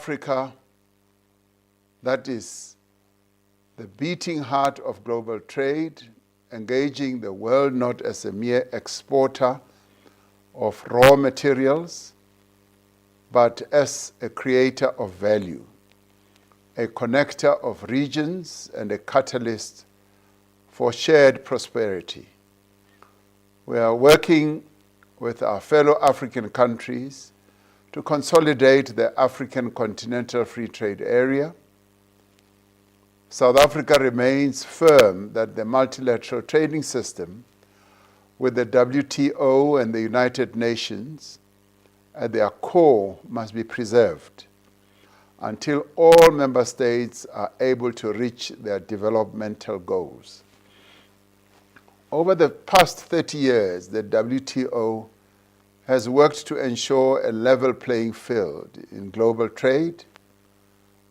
Africa, that is the beating heart of global trade, engaging the world not as a mere exporter of raw materials, but as a creator of value, a connector of regions and a catalyst for shared prosperity. We are working with our fellow African countries to consolidate the African Continental Free Trade Area. South Africa remains firm that the multilateral trading system with the WTO and the United Nations at their core must be preserved until all member states are able to reach their developmental goals. Over the past 30 years, the WTO has worked to ensure a level playing field in global trade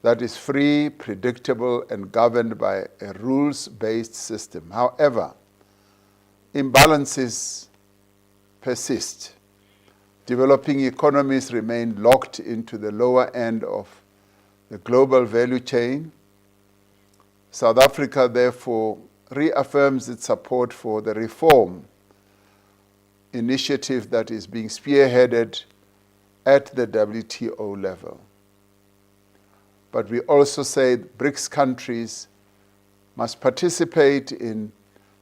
that is free, predictable, and governed by a rules-based system. However, imbalances persist. Developing economies remain locked into the lower end of the global value chain. South Africa, therefore, reaffirms its support for the reform initiative that is being spearheaded at the WTO level. But we also say Brics countries must participate in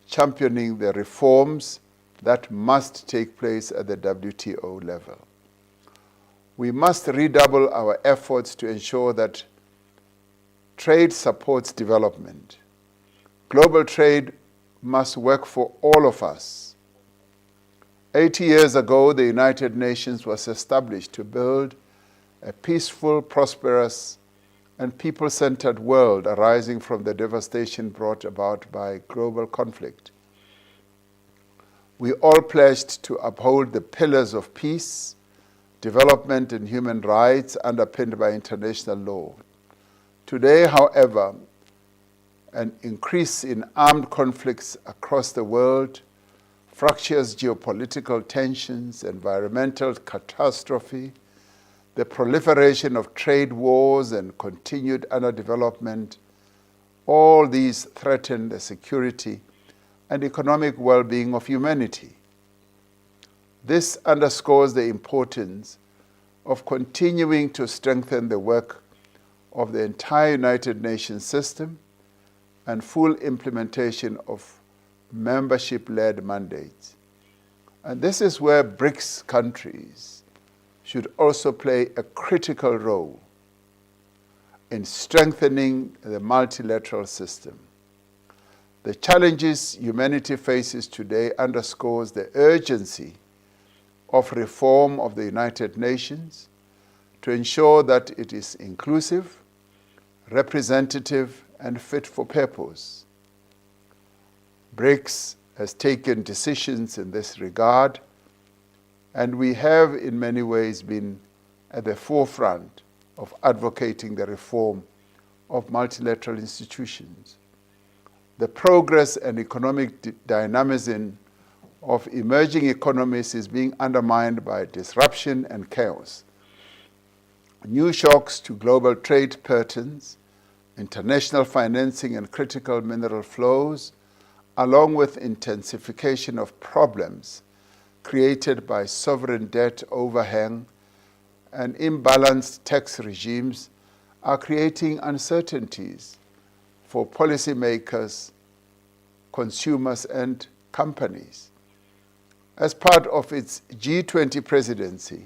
championing the reforms that must take place at the WTO level. We must redouble our efforts to ensure that trade supports development. Global trade must work for all of us. 80 years ago, the United Nations was established to build a peaceful, prosperous, and people-centered world arising from the devastation brought about by global conflict. We all pledged to uphold the pillars of peace, development, and human rights underpinned by international law. Today, however, an increase in armed conflicts across the world, fractious geopolitical tensions, environmental catastrophe, the proliferation of trade wars and continued underdevelopment, all these threaten the security and economic well-being of humanity. This underscores the importance of continuing to strengthen the work of the entire United Nations system and full implementation of membership-led mandates. And this is where Brics countries should also play a critical role in strengthening the multilateral system. The challenges humanity faces today underscores the urgency of reform of the United Nations to ensure that it is inclusive, representative, and fit for purpose. Brics has taken decisions in this regard, and we have in many ways been at the forefront of advocating the reform of multilateral institutions. The progress and economic dynamism of emerging economies is being undermined by disruption and chaos. New shocks to global trade patterns, international financing and critical mineral flows, along with intensification of problems created by sovereign debt overhang and imbalanced tax regimes, are creating uncertainties for policymakers, consumers, and companies. As part of its G20 presidency,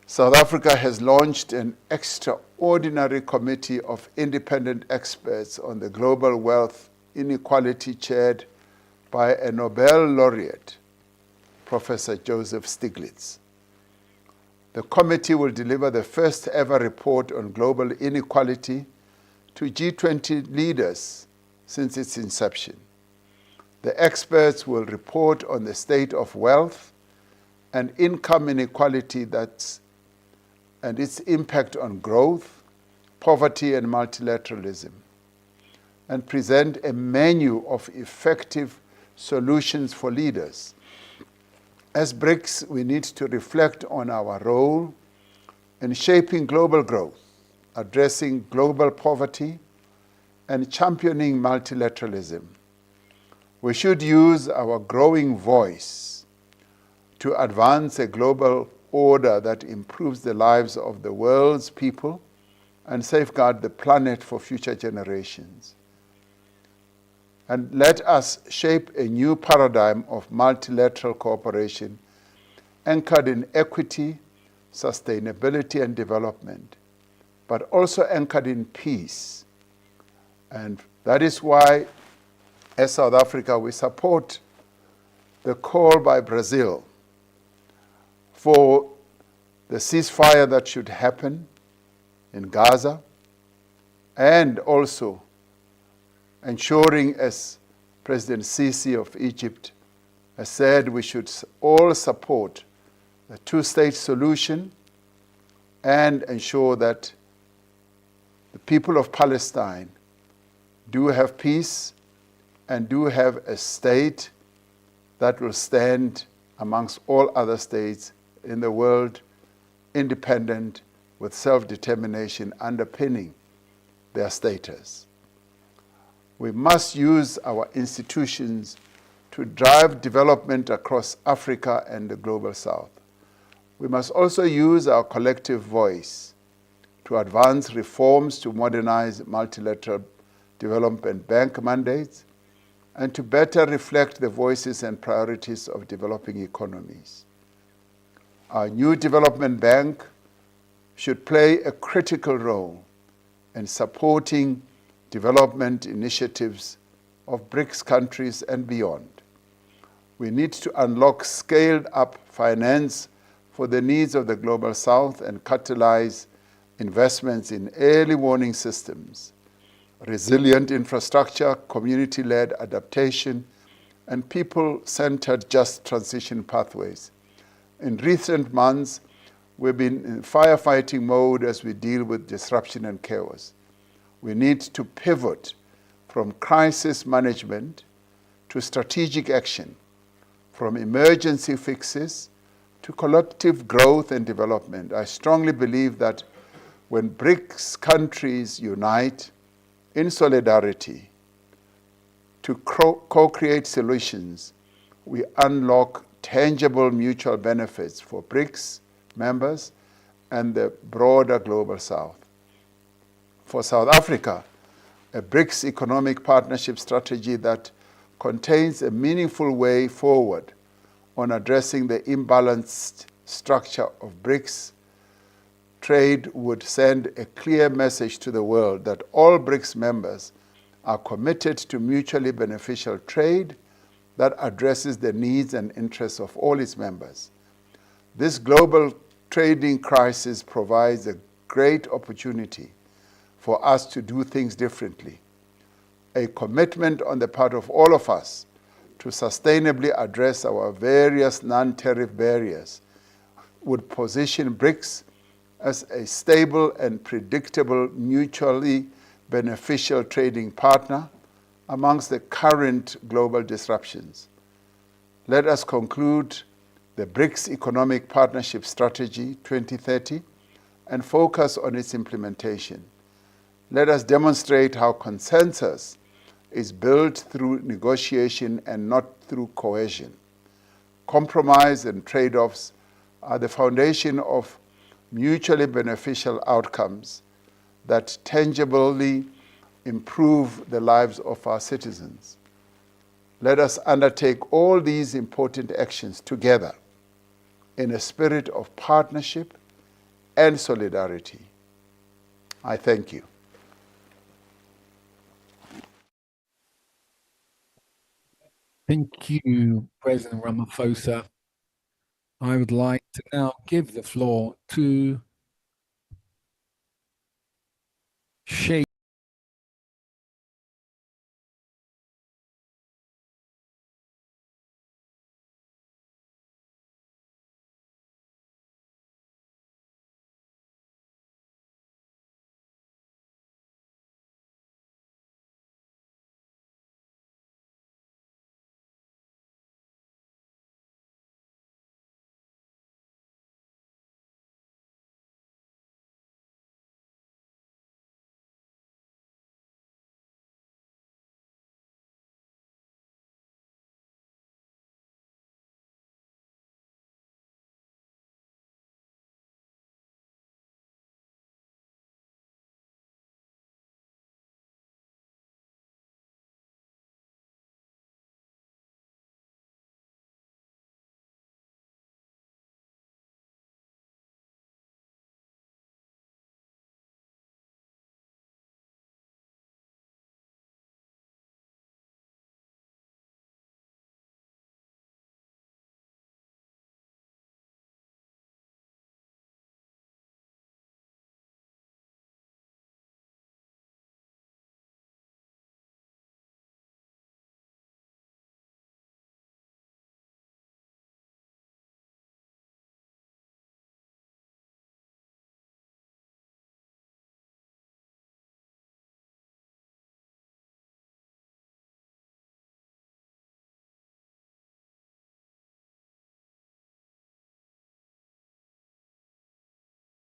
South Africa has launched an extraordinary committee of independent experts on the global wealth inequality chaired by a Nobel laureate, Professor Joseph Stiglitz. The committee will deliver the first ever report on global inequality to G20 leaders since its inception. The experts will report on the state of wealth and income inequality and its impact on growth, poverty, and multilateralism, and present a menu of effective solutions for leaders. As Brics, we need to reflect on our role in shaping global growth, addressing global poverty, and championing multilateralism. We should use our growing voice to advance a global order that improves the lives of the world's people and safeguard the planet for future generations. And let us shape a new paradigm of multilateral cooperation anchored in equity, sustainability, and development, but also anchored in peace. And that is why, as South Africa, we support the call by Brazil for the ceasefire that should happen in Gaza, and also ensuring, as President Sisi of Egypt has said, we should all support the two-state solution and ensure that the people of Palestine do have peace and do have a state that will stand amongst all other states in the world, independent, with self-determination underpinning their status. We must use our institutions to drive development across Africa and the global South. We must also use our collective voice to advance reforms to modernize multilateral development bank mandates and to better reflect the voices and priorities of developing economies. Our new development bank should play a critical role in supporting development initiatives of Brics countries and beyond. We need to unlock scaled-up finance for the needs of the Global South and catalyze investments in early warning systems, resilient infrastructure, community-led adaptation, and people-centered just transition pathways. In recent months, we've been in firefighting mode as we deal with disruption and chaos. We need to pivot from crisis management to strategic action, from emergency fixes to collective growth and development. I strongly believe that when Brics countries unite in solidarity to co-create solutions, we unlock tangible mutual benefits for Brics members and the broader Global South. For South Africa, a Brics economic partnership strategy that contains a meaningful way forward on addressing the imbalanced structure of Brics trade would send a clear message to the world that all Brics members are committed to mutually beneficial trade that addresses the needs and interests of all its members. This global trading crisis provides a great opportunity for us to do things differently. A commitment on the part of all of us to sustainably address our various non-tariff barriers would position Brics as a stable and predictable, mutually beneficial trading partner amongst the current global disruptions. Let us conclude the Brics Economic Partnership Strategy 2030 and focus on its implementation. Let us demonstrate how consensus is built through negotiation and not through coercion. Compromise and trade-offs are the foundation of mutually beneficial outcomes that tangibly improve the lives of our citizens. Let us undertake all these important actions together in a spirit of partnership and solidarity. I thank you. Thank you, President Ramaphosa. I would like to now give the floor to